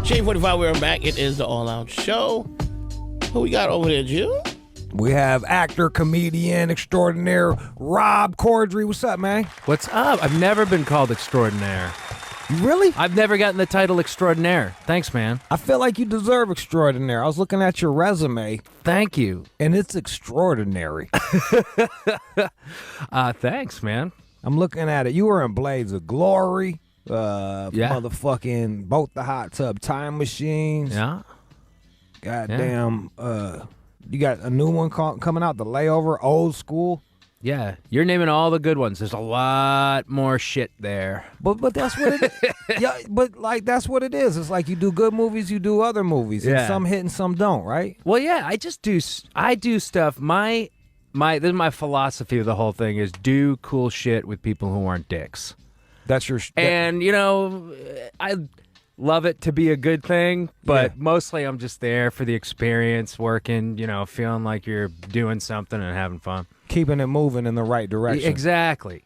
J45, we're back. It is the All Out Show. Who we got over there, Jude? We have actor, comedian, extraordinaire, Rob Corddry. What's up, man? What's up? I've never been called extraordinaire. You really? I've never gotten the title extraordinaire. Thanks, man. I feel like you deserve extraordinaire. I was looking at your resume, Thank you. and it's extraordinary. Thanks, man. I'm looking at it. You were in Blades of Glory, Yeah. motherfucking Both the Hot Tub Time Machines. Yeah. Goddamn. You got a new one coming out, The Layover, Old School. Yeah. You're naming all the good ones. There's a lot more shit there. But that's what it is. Yeah, but like that's what it is. It's like you do good movies, you do other movies, and Yeah. some hit and some don't, right? Well, yeah, I do stuff. My this is my philosophy of the whole thing is do cool shit with people who aren't dicks. That's your. And, I love it to be a good thing, but mostly I'm just there for the experience, working, feeling like you're doing something and having fun. Keeping it moving in the right direction. Exactly.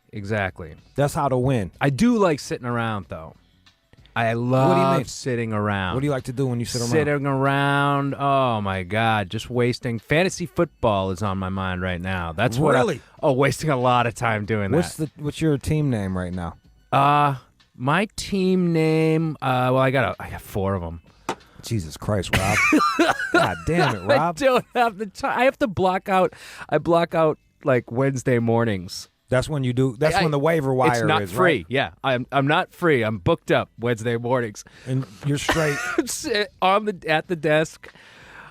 That's how to win. I do like sitting around, though. I love sitting around. What do you like to do when you sit around? Sitting around, oh my God, just wasting. Fantasy football is on my mind right now. That's what. Really? Wasting a lot of time doing that. What's your team name right now? My team name. I got 4 of them. Jesus Christ, Rob. God damn it, Rob. I don't have the time. I have to block out. I block out like Wednesday mornings. That's when you do. That's when the waiver wire is. It's not free. Right? Yeah, I'm not free. I'm booked up Wednesday mornings. And you're straight at the desk,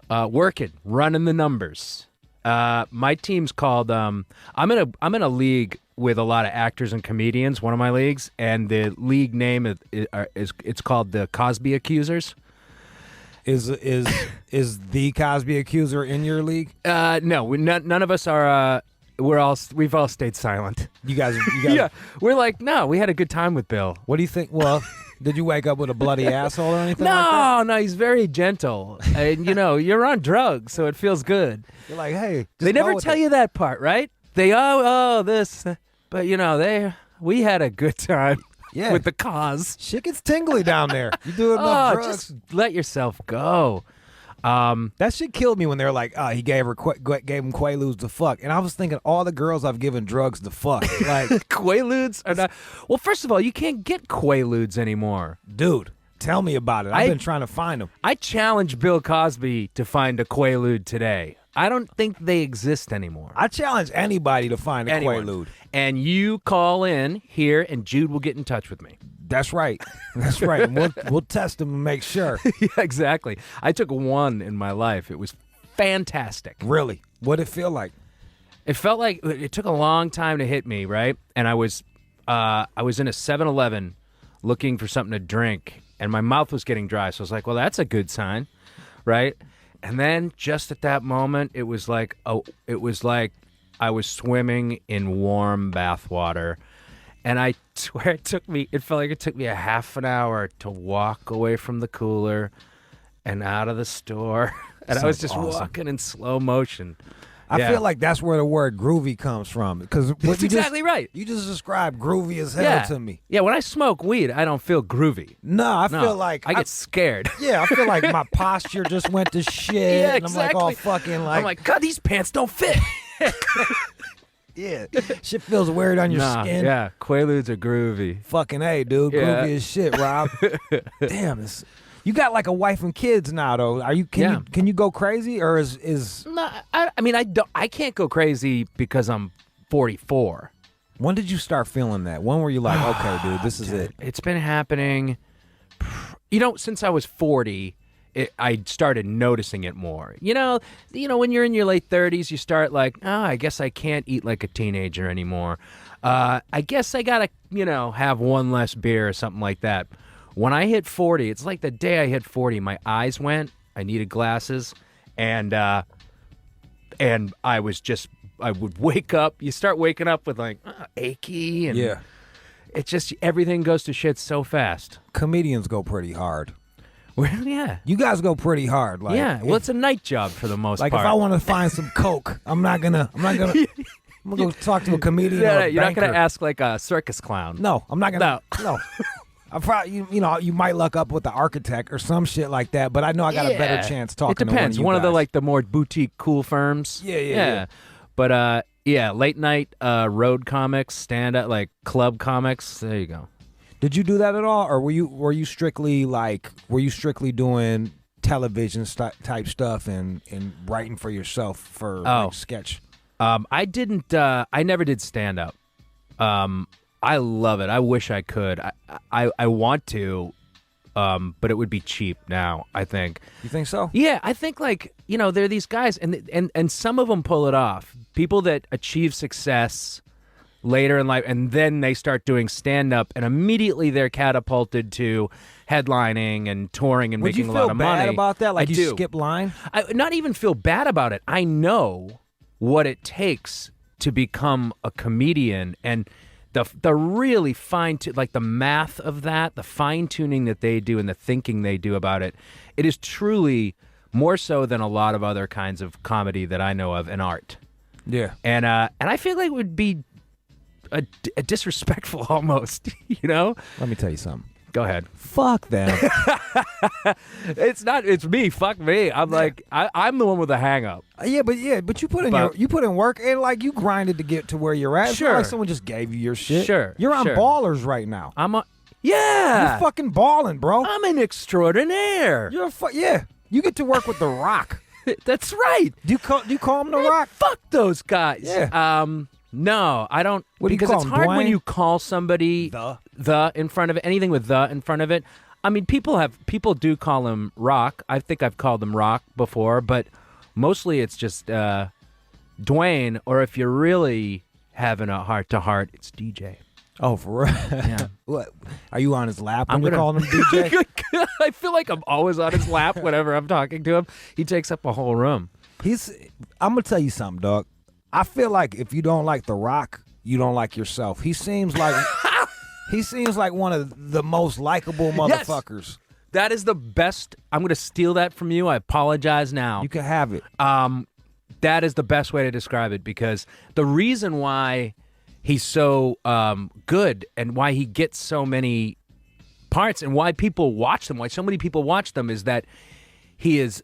working, running the numbers. My team's called. I'm in a league with a lot of actors and comedians. One of my leagues, and the league name is it's called the Cosby Accusers. Is the Cosby Accuser in your league? No, none of us are. We've all stayed silent. You guys. Yeah, we're like, no, we had a good time with Bill. What do you think? Well, did you wake up with a bloody asshole or anything like that? No, he's very gentle. And, you're on drugs, so it feels good. You're like, hey. They never tell you that part, right? They, this. But, we had a good time with the cause. Shit gets tingly down there. You do enough drugs. Just let yourself go. That shit killed me when they're like, he gave him Quaaludes to fuck. And I was thinking, all the girls I've given drugs to fuck. Like Quaaludes are not. Well, first of all, you can't get Quaaludes anymore. Dude, tell me about it. I've been trying to find them. I challenge Bill Cosby to find a Quaalude today. I don't think they exist anymore. I challenge anybody to find a Quaalude. And you call in here, and Jude will get in touch with me. That's right. That's right. And we'll test them and make sure. Yeah, exactly. I took one in my life. It was fantastic. Really? What did it feel like? It felt like it took a long time to hit me, right? And I was in a 7-Eleven looking for something to drink, and my mouth was getting dry. So I was like, well, that's a good sign, right? And then just at that moment, it was like I was swimming in warm bath water. And I swear it felt like it took me a half an hour to walk away from the cooler and out of the store. And I was just walking in slow motion. I feel like that's where the word groovy comes from. That's exactly right. You just described groovy as hell to me. Yeah, when I smoke weed, I don't feel groovy. No, I feel like... I get scared. Yeah, I feel like my posture just went to shit. Yeah, exactly. And I'm like all fucking like... I'm like, God, these pants don't fit. Yeah, shit feels weird on your skin. Yeah, Quaaludes are groovy. Fucking A, dude. Yeah. Groovy as shit, Rob. Damn, you got like a wife and kids now, though. Can you go crazy, or is? No, I can't go crazy because I'm 44. When did you start feeling that? When were you like, okay, dude, this is it? It's been happening, since I was 40. I started noticing it more. When you're in your late 30s, you start like, I guess I can't eat like a teenager anymore. I guess I gotta, have one less beer or something like that. When I hit 40, it's like the day I hit 40, my eyes went. I needed glasses, and I would wake up. You start waking up with like achy, and it just everything goes to shit so fast. Comedians go pretty hard. Well, yeah. You guys go pretty hard. Like, yeah. Well, it's a night job for the most part. Like if I want to find some coke, I'm gonna go talk to a comedian. Yeah, or a you're banker. not gonna ask like a circus clown. No, I'm not gonna. No. I probably, you might luck up with the architect or some shit like that, but I know I got a better chance talking to It depends. one of the guys. the more boutique cool firms. Yeah. But late night road comics, stand up like club comics. There you go. Did you do that at all, or were you strictly doing television type stuff and writing for yourself for like, sketch? I didn't. I never did stand up. I love it. I wish I could. I want to, but it would be cheap now, I think. You think so? Yeah, I think there are these guys, and some of them pull it off. People that achieve success later in life, and then they start doing stand-up, and immediately they're catapulted to headlining and touring and making a lot of money. Would you feel bad about that? Like I you do. skip line? Not even feel bad about it. I know what it takes to become a comedian, and the really like the math of that, the fine-tuning that they do and the thinking they do about it, it is truly more so than a lot of other kinds of comedy that I know of in art. Yeah. And I feel like it would be a disrespectful almost, Let me tell you something. Go ahead. Fuck them. It's me. Fuck me. I'm like, I'm the one with the hang up. But you put in work, and like you grinded to get to where you're at. It's not like someone just gave you your shit. Sure. You're on Ballers right now. Yeah. You're fucking balling, bro. I'm an extraordinaire. You get to work with The Rock. That's right. Do you call him The Rock? Fuck those guys. Yeah. No, I don't. What do you because call it's him, hard when Dwayne? you call somebody the in front of it. Anything with the in front of it. I mean, people do call him Rock. I think I've called him Rock before, but mostly it's just Dwayne. Or if you're really having a heart to heart, it's DJ. Oh, for real? Yeah. What? Are you on his lap when you're calling him DJ? I feel like I'm always on his lap whenever I'm talking to him. He takes up a whole room. I'm gonna tell you something, dog. I feel like if you don't like The Rock, you don't like yourself. He seems like one of the most likable motherfuckers. Yes. That is the best. I'm going to steal that from you. I apologize now. You can have it. That is the best way to describe it, because the reason why he's so good and why he gets so many parts and why people watch them, why so many people watch them, is that he is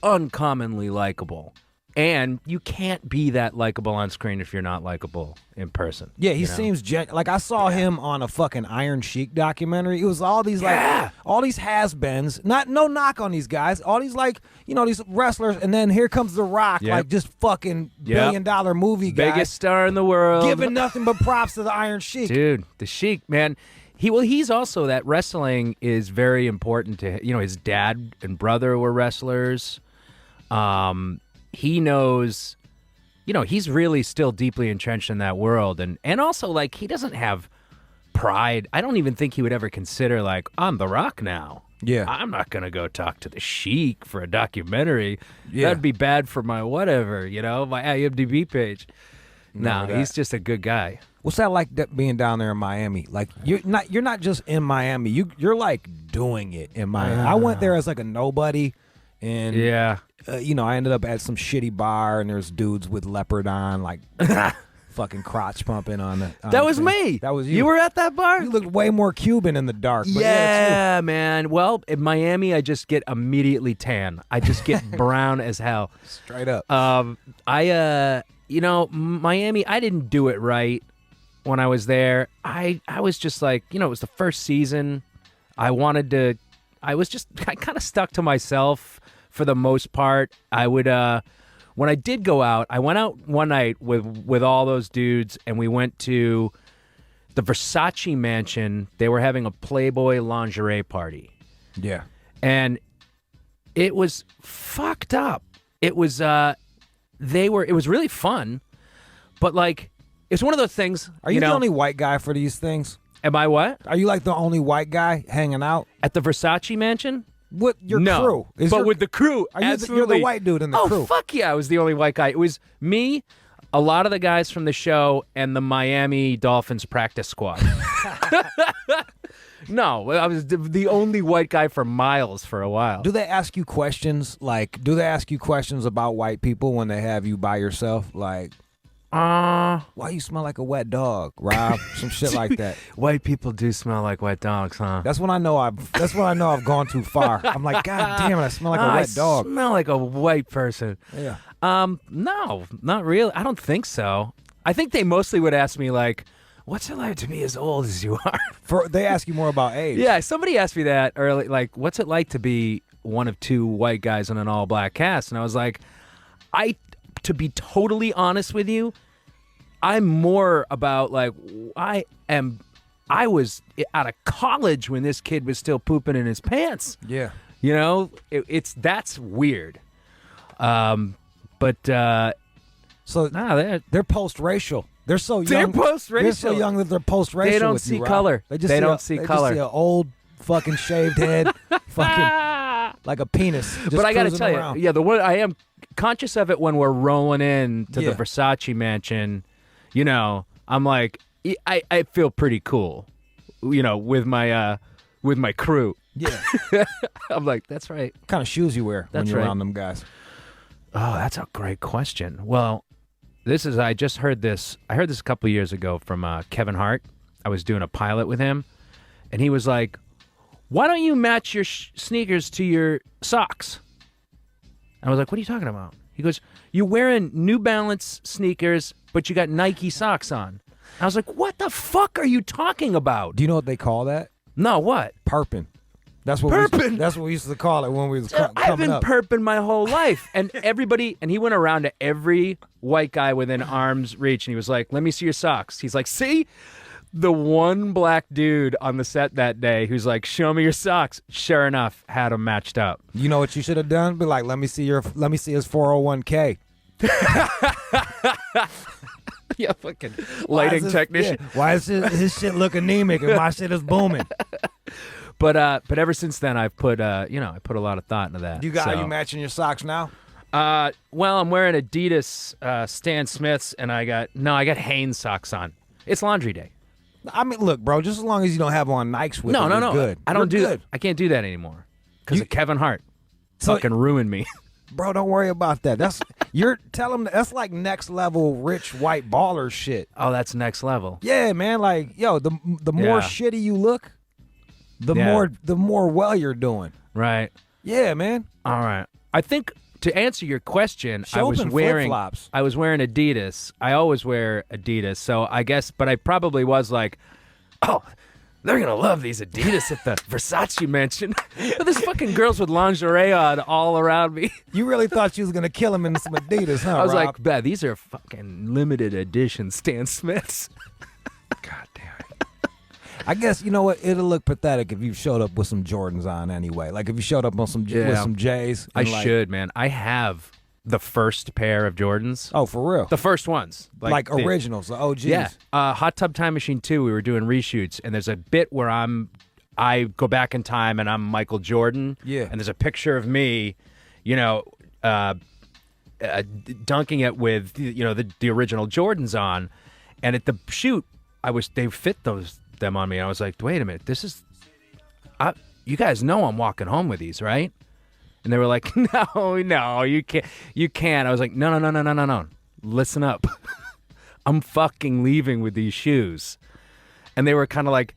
uncommonly likable. And you can't be that likable on screen if you're not likable in person. Yeah, he seems like I saw him on a fucking Iron Sheik documentary. It was all these all these has-beens. No knock on these guys. All these these wrestlers, and then here comes The Rock, like just fucking billion-dollar movie guy, biggest star in the world, giving nothing but props to the Iron Sheik. Dude, the Sheik, man. He's also that wrestling is very important to his dad and brother were wrestlers. He knows, he's really still deeply entrenched in that world. And also, like, he doesn't have pride. I don't even think he would ever consider, like, I'm The Rock now. Yeah. I'm not going to go talk to the Sheik for a documentary. Yeah. That'd be bad for my whatever, my IMDb page. No, he's just a good guy. What's that like being down there in Miami? Like, you're not just in Miami. You're like doing it in Miami. I went there as like a nobody. And I ended up at some shitty bar, and there's dudes with leopard on, like fucking crotch pumping on the. That was me. That was you. You were at that bar? You looked way more Cuban in the dark. But yeah, man. Well, in Miami, I just get immediately tan. I just get brown as hell. Straight up. Miami, I didn't do it right when I was there. I was just like, it was the first season. I kind of stuck to myself for the most part. I would, when I did go out, I went out one night with all those dudes, and we went to the Versace mansion. They were having a Playboy lingerie party. Yeah. And it was fucked up. It was, it was really fun, but like, it's one of those things. Are you the only white guy for these things? Am I what? Are you like the only white guy hanging out at the Versace mansion? With your crew? With the crew, you're the white dude in the crew. Oh, fuck yeah, I was the only white guy. It was me, a lot of the guys from the show, and the Miami Dolphins practice squad. No, I was the only white guy for miles for a while. Do they ask you questions? Like, do they ask you questions about white people when they have you by yourself? Like, Why you smell like a wet dog, Rob? Some shit like that. White people do smell like wet dogs, huh? That's when I know I've gone too far. I'm like, God damn it, I smell like a wet dog. I smell like a white person. Yeah. No, not really. I don't think so. I think they mostly would ask me like, what's it like to be as old as you are? They ask you more about age. Yeah, somebody asked me that early, like, what's it like to be one of two white guys in an all-black cast? And I was like, to be totally honest with you, I'm more about like I was out of college when this kid was still pooping in his pants. Yeah. You know, that's weird. But so they're post-racial. They're so young. They're post-racial. They're so young that they're post-racial. They don't with see you, color. They just see color. Just see an old fucking shaved head, fucking like a penis. But I got to tell around. you, yeah, the one I am conscious of it when we're rolling in to the Versace mansion. You know, I'm like, I feel pretty cool. You know, with my crew. Yeah. I'm like, that's right. What kind of shoes you wear when you're right. around them guys? Oh, that's a great question. Well, I just heard this. I heard this a couple of years ago from Kevin Hart. I was doing a pilot with him, and he was like, why don't you match your sneakers to your socks? And I was like, what are you talking about? He goes, you're wearing New Balance sneakers, but you got Nike socks on. I was like, what the fuck are you talking about? Do you know what they call that? No, what? Perping. That's what we used to call it when we was coming up. I've been perping my whole life. And and he went around to every white guy within arm's reach, and he was like, let me see your socks. He's like, see? The one black dude on the set that day who's like, show me your socks. Sure enough, had them matched up. You know what you should have done? Be like, let me see his 401k. Yeah, fucking lighting technician. Yeah, why is his shit look anemic and my shit is booming? But ever since then, I've put I put a lot of thought into that. Are you matching your socks now? Well, I'm wearing Adidas Stan Smiths, and I got Hanes socks on. It's laundry day. I mean, look, bro, just as long as you don't have on Nikes with no, good. I don't do that. I can't do that anymore because of Kevin Hart. Fucking ruined me. Bro, don't worry about that. Tell him that's like next level rich white baller shit. Oh, that's next level. Yeah, man. Like, yo, the more shitty you look, the more well you're doing. Right. Yeah, man. All right. I think to answer your question, I was wearing Adidas. I always wear Adidas, so I guess, but I probably was like, oh, they're gonna love these Adidas at the Versace mansion. There's fucking girls with lingerie on all around me. You really thought she was gonna kill him in some Adidas, huh? I was Rob? like, these are fucking limited edition Stan Smiths. God damn it. I guess, you know what? It'll look pathetic if you showed up with some Jordans on anyway. Like if you showed up with some J's. Should, man. I have the first pair of Jordans. Oh, for real? The first ones. Like originals, the OGs. Yeah. Hot Tub Time Machine 2, we were doing reshoots, and there's a bit where I go back in time and I'm Michael Jordan. Yeah. And there's a picture of me, dunking it with, the original Jordans on. And at the shoot, they fit them on me. And I was like, wait a minute, you guys know I'm walking home with these, right? And they were like, no, you can't. I was like, no. Listen up. I'm fucking leaving with these shoes. And they were kind of like,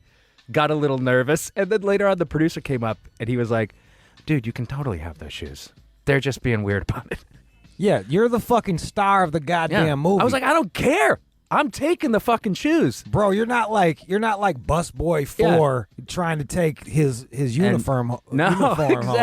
got a little nervous. And then later on, the producer came up and he was like, dude, you can totally have those shoes. They're just being weird about it. Yeah, you're the fucking star of the goddamn movie. I was like, I don't care. I'm taking the fucking shoes. Bro, you're not like Busboy 4 trying to take his uniform home.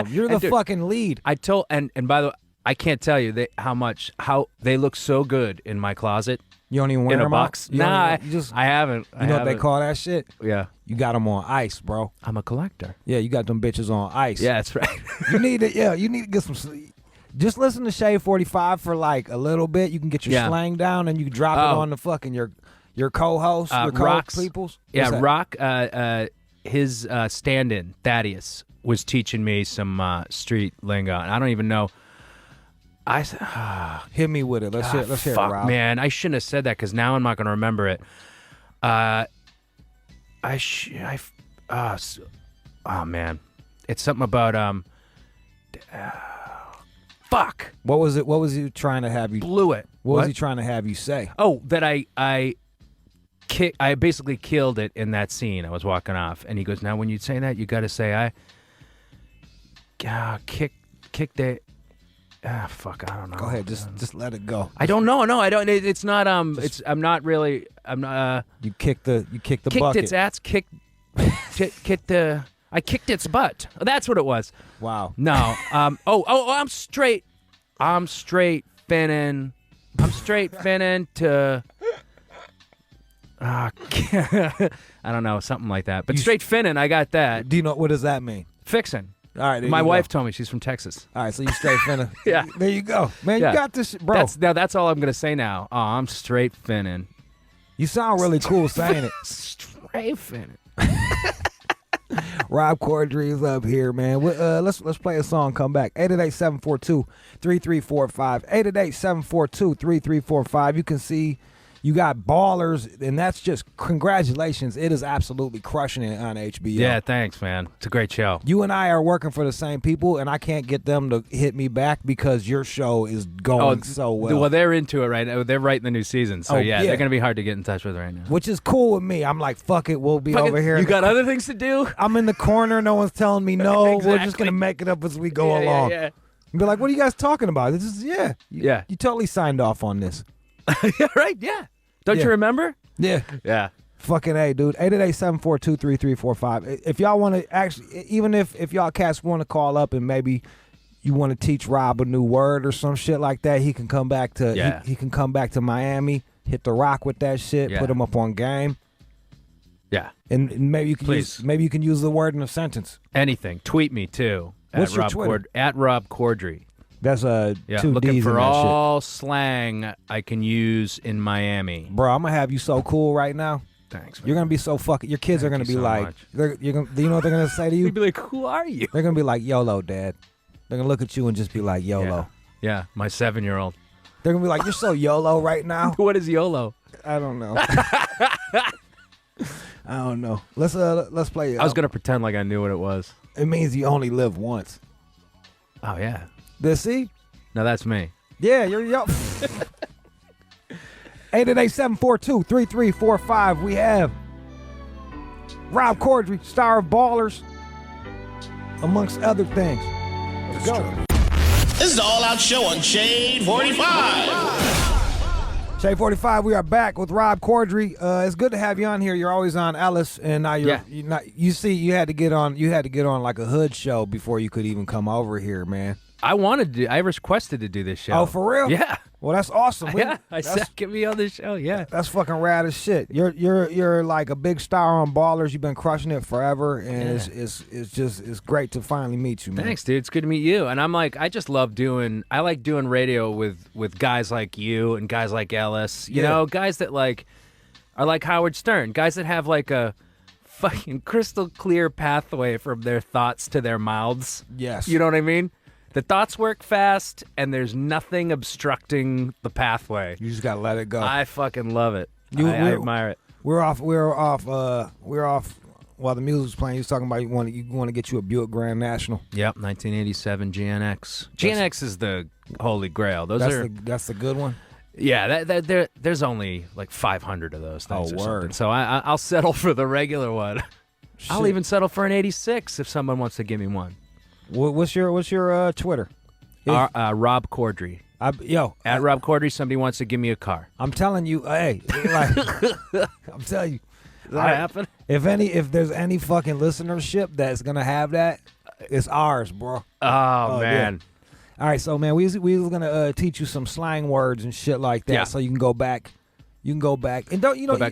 You're the fucking lead. I told and by the way, I can't tell you how they look so good in my closet. You don't even wear in a them box. Nah, I haven't. You know what they call that shit? Yeah. You got them on ice, bro. I'm a collector. Yeah, you got them bitches on ice. Yeah, that's right. You need to get some sleep. Just listen to Shade 45 for like a little bit. You can get your slang down, and you can drop it on the fucking your co-host, your co-peoples. Yeah, Rock. His stand-in Thaddeus was teaching me some street lingo, and I don't even know. Hit me with it. Let's hear it, Rob. Man, I shouldn't have said that because now I'm not going to remember it. Oh man, it's something about Fuck. What was it? What was he trying to have you? Blew it. What was he trying to have you say? Oh, that I basically killed it in that scene. I was walking off, and he goes, "Now, when you say that, you got to say I kicked it." Fuck, I don't know. Go ahead, just let it go. I don't know. No, I don't. It's not. I'm not really. I'm not. You kicked the kicked bucket. its ass. Kicked the. I kicked its butt. That's what it was. Wow. No. I'm straight. I'm straight finning. I'm straight finning to. I don't know, something like that. But straight finning, I got that. Do you know what does that mean? Fixing. All right. My wife told me. She's from Texas. All right, so you straight finna. Yeah. There you go, man. Yeah. You got this, bro. That's all I'm gonna say now. Oh, I'm straight finning. You sound really cool saying it. Straight finning. Rob Corddry is up here, man. Let's play a song. Come back. 888-742-3345. 888-742-3345. You can see you got Ballers, and that's just congratulations. It is absolutely crushing it on HBO. Yeah, thanks, man. It's a great show. You and I are working for the same people, and I can't get them to hit me back because your show is going so well. Well, they're into it right now. They're writing the new season, so yeah, they're gonna be hard to get in touch with right now. Which is cool with me. I'm like, fuck it, we'll be over here. You got other things to do? I'm in the corner. No one's telling me no. Exactly. We're just gonna make it up as we go along. Yeah. And be like, what are you guys talking about? This is You totally signed off on this. Yeah, right. Yeah. Don't you remember? Yeah. Yeah. Fucking A, dude. 888-742-3345. If y'all want to actually, even if y'all cats want to call up and maybe you want to teach Rob a new word or some shit like that, he can come back to he can come back to Miami, hit the rock with that shit, put him up on game. Yeah. And maybe you can use the word in a sentence. Anything. Tweet me too. What's your Twitter? At Rob Corddry. That's two looking D's for in that all shit. slang I can use in Miami. Bro, I'm gonna have you so cool right now. Thanks, man. You're gonna be so fucking. Your kids are gonna be so like, much. do you know what they're gonna say to you? They'd be like, "Who are you?" They're gonna be like, "YOLO, Dad." They're gonna look at you and just be like, "YOLO." Yeah, my 7-year-old. They're gonna be like, "You're so YOLO right now." What is YOLO? I don't know. I don't know. Let's play. I was gonna pretend like I knew what it was. It means you only live once. Oh yeah. See? No, that's me. Yeah, you're yo. 888-742-3345. We have Rob Corddry, star of Ballers, amongst other things. Let's go. This is the All Out Show on Shade 45. Shade 45, we are back with Rob Corddry. It's good to have you on here. You're always on Ellis, and now you're not. You see, you had to get on like a hood show before you could even come over here, man. I requested to do this show. Oh, for real? Yeah. Well, that's awesome. I said, get me on this show. Yeah. That's fucking rad as shit. You're like a big star on Ballers. You've been crushing it forever, and it's great to finally meet you, man. Thanks, dude. It's good to meet you. And I'm like, I like doing radio with guys like you and guys like Ellis. You know, guys that like are like Howard Stern, guys that have like a fucking crystal clear pathway from their thoughts to their mouths. Yes. You know what I mean? The thoughts work fast, and there's nothing obstructing the pathway. You just gotta let it go. I fucking love it. I admire it. We're off while the music was playing. You was talking about you want to get you a Buick Grand National. Yep, 1987 GNX. GNX is the holy grail. That's the good one. Yeah, there's only like 500 of those things. Oh, or word. something. So I'll settle for the regular one. Shit. I'll even settle for an 86 if someone wants to give me one. What's your Twitter? Rob Corddry. At Rob Corddry, somebody wants to give me a car. I'm telling you, hey, I'm telling you. Does that happen? If there's any fucking listenership that's gonna have that, it's ours, bro. Oh man. Yeah. All right, so man, we was gonna teach you some slang words and shit like that, so you can go back. And don't you know?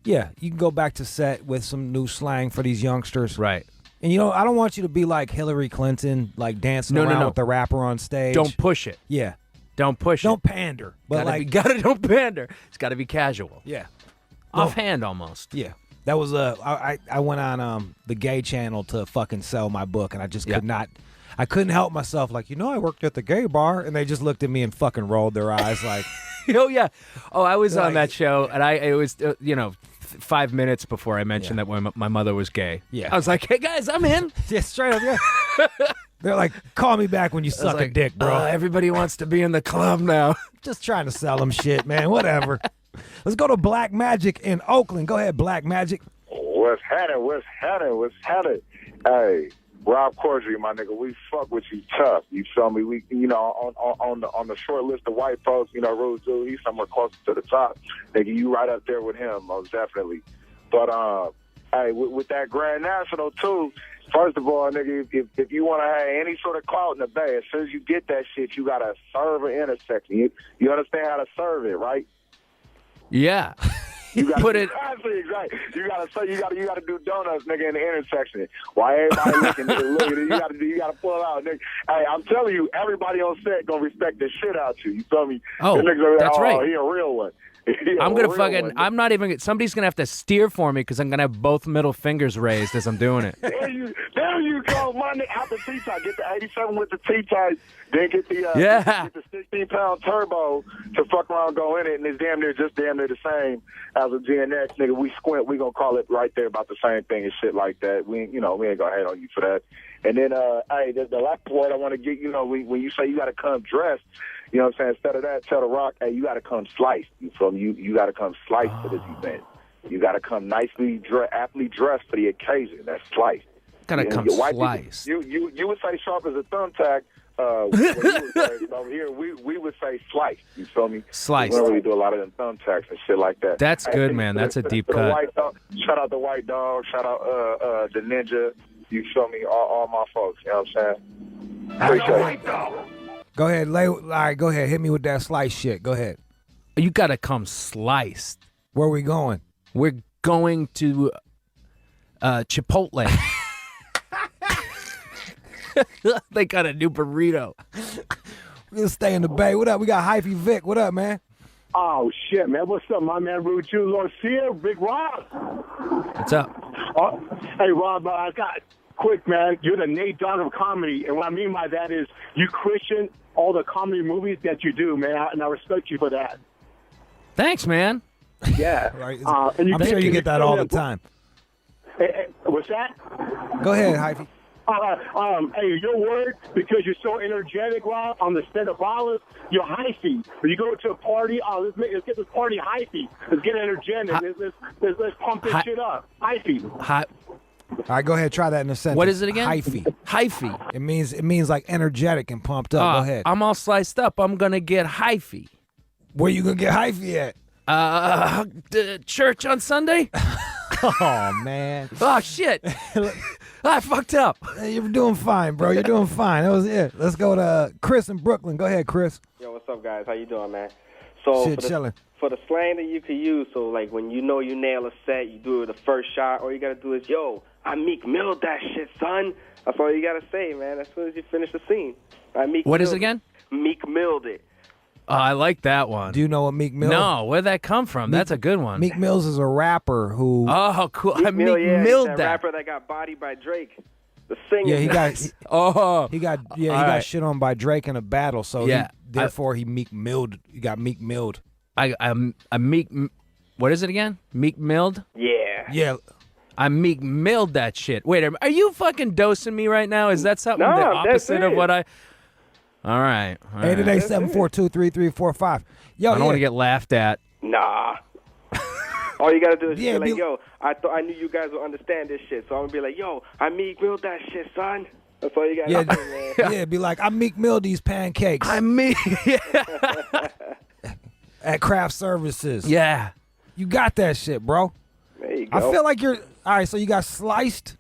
You can go back to set with some new slang for these youngsters, right? And I don't want you to be like Hillary Clinton, like dancing around with the rapper on stage. Don't push it. Yeah. Don't push it. Don't pander. But don't pander. It's got to be casual. Yeah. Offhand almost. Yeah. That was I went on the gay channel to fucking sell my book, and I just could not. I couldn't help myself. Like, I worked at the gay bar, and they just looked at me and fucking rolled their eyes like. Oh yeah. Oh, I was on that show, and it was 5 minutes before I mentioned that my mother was gay. Yeah. I was like, hey guys, I'm in. Yeah, straight up. Yeah. They're like, call me back when you suck a dick, bro. Everybody wants to be in the club now. Just trying to sell them shit, man. Whatever. Let's go to Black Magic in Oakland. Go ahead, Black Magic. What's happening? Hey, Rob Corddry, my nigga, we fuck with you tough. You feel me? We, on the short list of white folks, Rule Jude, he's somewhere closer to the top. Nigga, you right up there with him, most definitely. But hey, with that Grand National too. First of all, nigga, if you want to have any sort of clout in the Bay, as soon as you get that shit, you gotta serve an intersection. You understand how to serve it, right? Yeah. You gotta put it. Exactly. You gotta do donuts, nigga, in the intersection. While everybody looking, nigga, look at it. You gotta pull out, nigga. Hey, I'm telling you, everybody on set gonna respect the shit out you. You feel me? Oh, that's right. He a real one. I'm gonna fucking. I'm not even. Somebody's gonna have to steer for me because I'm gonna have both middle fingers raised as I'm doing it. There you go, money out the T-type. Get the 87 with the T-type. Then get the get the 16-pound turbo to fuck around, go in it, and it's damn near the same as a GNX, nigga. We squint. We gonna call it right there about the same thing and shit like that. We ain't gonna hate on you for that. And then hey, the last point I want to get, when you say you gotta come dressed. You know what I'm saying? Instead of that, tell The Rock, hey, you got to come sliced. You feel me? You got to come sliced for this event. You got to come nicely, aptly dressed for the occasion. That's sliced. Got to come sliced. You would say sharp as a thumbtack. Over here, we would say sliced. You feel me? Sliced. We don't really do a lot of them thumbtacks and shit like that. That's good, man. That's a deep cut. Shout out the White Dog. Shout out the Ninja. You feel me? All my folks. You know what I'm saying? Appreciate it. Go ahead, all right, go ahead. Hit me with that slice shit. Go ahead. You gotta come sliced. Where are we going? We're going to Chipotle. They got a new burrito. We're gonna stay in the Bay. What up? We got Hyphy Vic. What up, man? Oh, shit, man. What's up, my man, Jude, Lord Sear, Big Rob? What's up? Hey, Rob, I got... Quick, man, you're the Nate Dogg of comedy, and what I mean by that is you Christian all the comedy movies that you do, man, and I respect you for that. Thanks, man. Yeah. Right. And I'm sure you get that all the time. What's that? Go ahead, Hyphy. Hey, your word, because you're so energetic, Rob, on the stand of ballers, you're hyphy. When you go to a party, let's get this party hyphy. Let's get energetic. Let's pump this shit up. Hyphy. All right, go ahead. Try that in a sentence. What is it again? Hyphy. Hyphy. It means like energetic and pumped up. Go ahead. I'm all sliced up. I'm gonna get hyphy. Where you gonna get hyphy at? The church on Sunday. Oh man. Oh shit. I fucked up. You're doing fine, bro. You're doing fine. That was it. Let's go to Chris in Brooklyn. Go ahead, Chris. Yo, what's up, guys? How you doing, man? So shit, chilling. For the slang that you could use, so like when you know you nail a set, you do it the first shot. All you gotta do is, yo, I Meek Milled that shit, son. That's all you gotta say, man. As soon as you finish the scene, I Meek. What is it again? Meek Milled it. Oh, I like that one. Do you know what Meek Mill? No, where'd that come from? That's a good one. Meek Mills is a rapper who. Oh, cool. Meek Mill, yeah, Milled that that rapper that got bodied by Drake. The singer. Yeah, he got shit on by Drake in a battle. So yeah, therefore he Meek Milled. He got Meek Milled. I'm Meek. What is it again? Meek Milled? Yeah. Yeah. I Meek Milled that shit. Wait, are you fucking dosing me right now? Is that something the opposite of what I? All right. 888-742-3345. Yo, I don't want to get laughed at. Nah. All you gotta do is be like, yo, I knew you guys would understand this shit, so I'm gonna be like, yo, I Meek Milled that shit, son. That's all you gotta do, man. Yeah, be like, I Meek Milled these pancakes. I Meek. At craft services. Yeah. You got that shit, bro. There you go. I feel like you're all right. So you got sliced,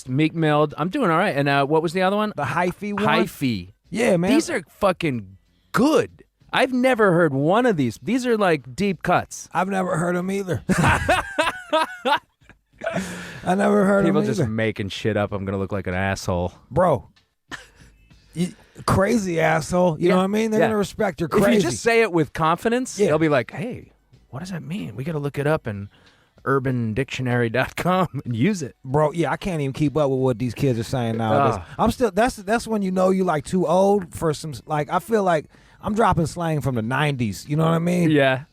Meek Milled. I'm doing all right. And what was the other one? the hyphy one. Hyphy. Yeah, man. These are fucking good. I've never heard one of these. These are like deep cuts. I've never heard them either. I never heard People them either. just making shit up. I'm gonna look like an asshole, bro. Crazy asshole. You know what I mean? They're gonna respect your crazy. If you just say it with confidence, they'll be like, "Hey, what does that mean? We got to look it up in UrbanDictionary.com and use it." Bro, yeah, I can't even keep up with what these kids are saying nowadays. I'm still that's when you know you like too old for some like I feel like I'm dropping slang from the 90s, you know what I mean? Yeah.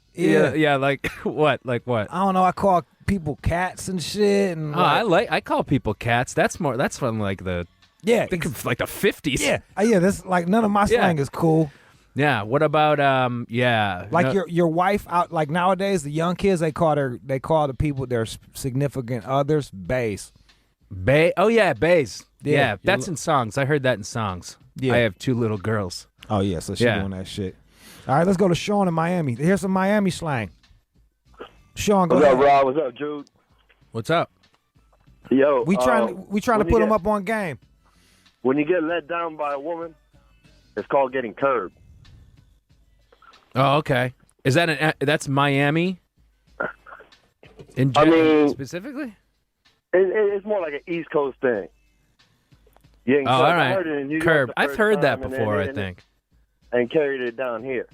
Like what? Like what? I don't know, I call people cats and shit and I call people cats. That's from like the Yeah, Think of like the 50s. Yeah, yeah. That's like none of my slang is cool. Yeah. What about Like your wife out like nowadays the young kids they call the people their significant others baes. Oh yeah, baes. Yeah, that's in songs. I heard that in songs. Yeah. I have 2 little girls. Oh yeah, so she's doing that shit. All right, let's go to Sean in Miami. Here's some Miami slang. Sean, go ahead. What's up, Rob? What's up, Jude? What's up? Yo, We trying to put him up on game. When you get let down by a woman, it's called getting curbed. Oh, okay. Is that that's Miami? Specifically? It's more like an East Coast thing. All right. Curb. I've heard that before, I think. And carried it down here.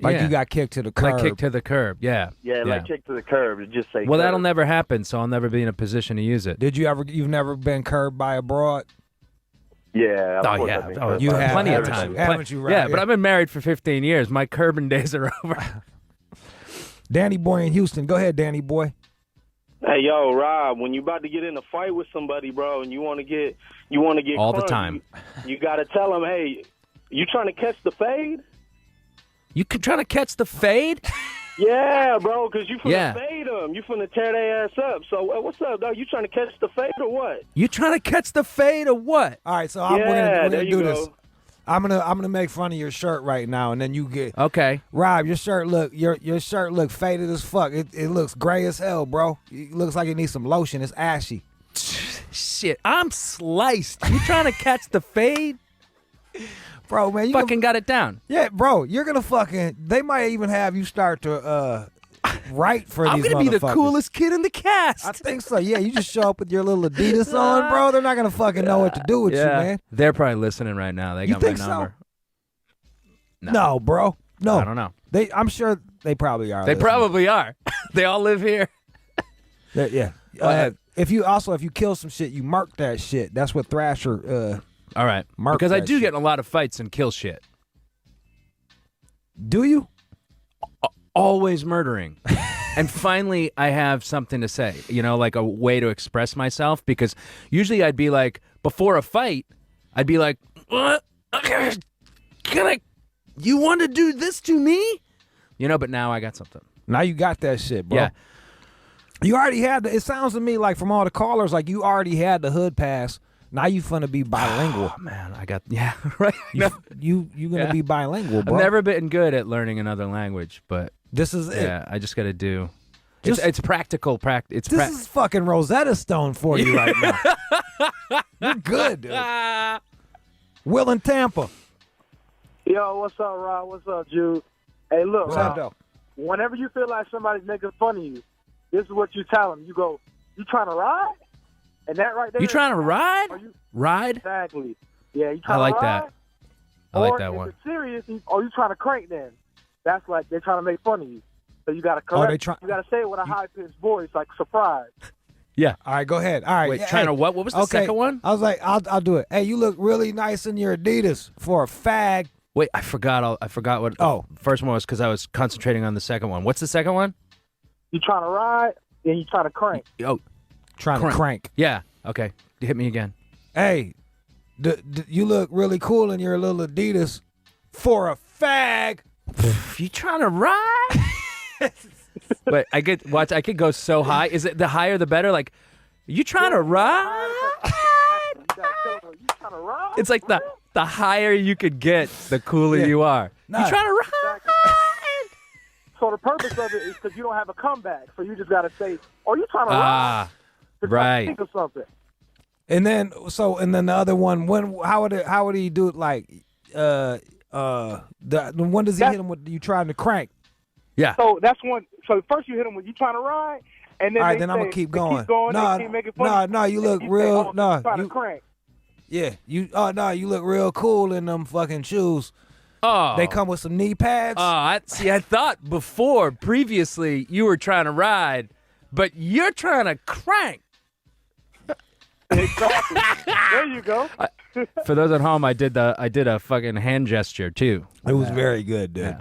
Like you got kicked to the curb. Like kicked to the curb, yeah. Yeah, like kicked to the curb. It just say well, curb. that'll never happen, so I'll never be in a position to use it. You've never been curbed by a broad? Yeah. Oh, yeah. You have. Plenty of time. Haven't you, right? Yeah, but I've been married for 15 years. My curbing days are over. Danny Boy in Houston. Go ahead, Danny Boy. Hey, yo, Rob, when you about to get in a fight with somebody, bro, and you want to get all crunk, the time. You got to tell them, hey, you trying to catch the fade? You trying to catch the fade? Yeah, bro, because you finna fade them. You finna tear their ass up. So what's up, dog? You trying to catch the fade or what? You trying to catch the fade or what? All right, so we're gonna do this. I'm gonna make fun of your shirt right now, and then you get okay. Rob, your shirt look faded as fuck. It looks gray as hell, bro. It looks like it needs some lotion. It's ashy. Shit, I'm sliced. You trying to catch the fade? Bro, man, you fucking got it down. Yeah, bro, you're gonna fucking. They might even have you start to write for I'm these. I'm gonna be the coolest kid in the cast. I think so. Yeah, you just show up with your little Adidas on, bro. They're not gonna fucking know what to do with you, man. They're probably listening right now. They got my number. So? No, bro. No, I don't know. I'm sure they probably are. They probably are. They all live here. Yeah. If you kill some shit, you mark that shit. That's what Thrasher. All right, because I do get in a lot of fights and kill shit. Do you? Always murdering. And finally, I have something to say, like a way to express myself, because usually I'd be like, before a fight, I'd be like, what? You want to do this to me? But now I got something. Now you got that shit, bro. Yeah. You already had it sounds to me like from all the callers, like you already had the hood pass. Now you finna be bilingual. Oh, man, right. You gonna be bilingual, bro. I've never been good at learning another language, but this is it. Yeah, I just got to do. It's practical practice. This is fucking Rosetta Stone for you right now. You're good, dude. Will in Tampa. Yo, what's up, Rob? What's up, Jude? Hey, look, Rob, whenever you feel like somebody's making fun of you, this is what you tell them. You go, you trying to ride? And that right there. You trying to ride? Ride? Exactly. Yeah, you trying I like to ride? that. I like that or one. If it's serious, or you trying to crank then. That's like they're trying to make fun of you. So you got to correct. You got to say it with a high-pitched voice, like surprise. Yeah. All right, go ahead. All right. Wait, trying to what? What was the second one? I was like, I'll do it. Hey, you look really nice in your Adidas for a fag. Wait, I forgot what the first one was because I was concentrating on the second one. What's the second one? You trying to ride, and you trying to crank. Oh, trying to crank. Yeah. Okay. Hit me again. Hey, you look really cool in your little Adidas for a fag. You trying to ride? But I could go so high. Is it the higher the better? Like, you trying to ride? It's like the higher you could get, the cooler you are. Nah. You trying to ride? So the purpose of it is because you don't have a comeback. So you just got to say, "Oh, you trying to ride?" Right. Think of something. And then the other one, how would he do it? Like, when does he hit him with you trying to crank? Yeah. So that's one. So first you hit him with you trying to ride, and then all right, then I'm gonna keep going. No, you look real. No, you crank. Yeah, you look real cool in them fucking shoes. Oh, they come with some knee pads. Oh, I thought previously you were trying to ride, but you're trying to crank. Exactly. There you go. For those at home, I did a fucking hand gesture too. It was very good, dude.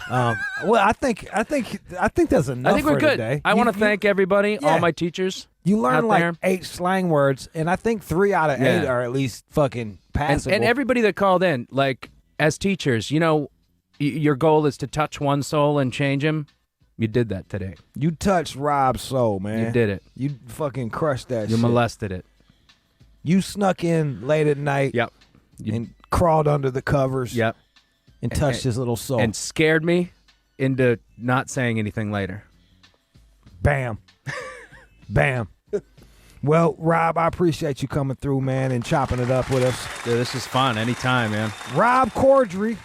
Yeah. Well, I think that's enough. I think we're for good. Today. I want to thank everybody, all my teachers. You learn out like there. 8 slang words, and I think 3 out of 8 are at least fucking passable. And everybody that called in, like, as teachers, you know, your goal is to touch one soul and change him. You did that today. You touched Rob's soul, man. You did it. You fucking crushed that shit. You molested it. You snuck in late at night. Yep. And crawled under the covers. Yep. And touched his little soul. And scared me into not saying anything later. Bam. Bam. Well, Rob, I appreciate you coming through, man, and chopping it up with us. Dude, this is fun. Anytime, man. Rob Corddry,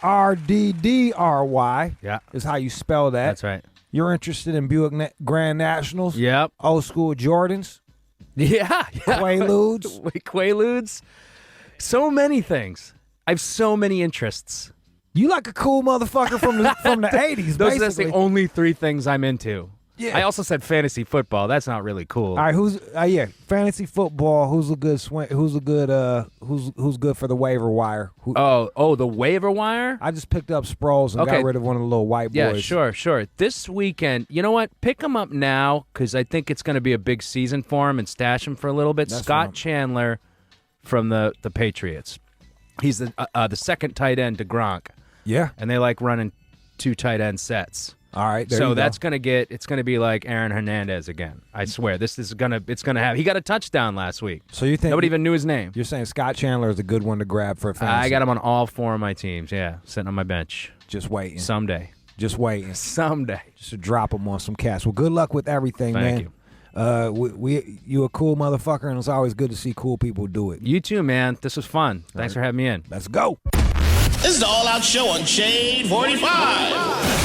Corddry, yeah, is how you spell that. That's right. You're interested in Buick Grand Nationals? Yep. Old school Jordans? Yeah. Quaaludes? Quaaludes. So many things. I have so many interests. You like a cool motherfucker from the 80s, That's basically. the only 3 things I'm into. Yeah. I also said fantasy football. That's not really cool. All right, who's fantasy football? Who's a good who's good for the waiver wire? The waiver wire? I just picked up Sproles and got rid of one of the little white boys. Yeah, sure. This weekend, you know what? Pick him up now because I think it's going to be a big season for him and stash him for a little bit. That's Scott Chandler from the Patriots. He's the second tight end to Gronk. Yeah, and they like running 2 tight end sets. All right, so that's gonna be like Aaron Hernandez again. I swear, it's gonna happen. He got a touchdown last week. So you think nobody even knew his name? You're saying Scott Chandler is a good one to grab for a fantasy? I got him on all 4 of my teams. Yeah, sitting on my bench, just waiting. Someday, just waiting. Someday, just to drop him on some cash. Well, good luck with everything, Thank man. You a cool motherfucker, and it's always good to see cool people do it. You too, man. This was fun. Thanks for having me in. Let's go. This is the All Out Show on Shade 45.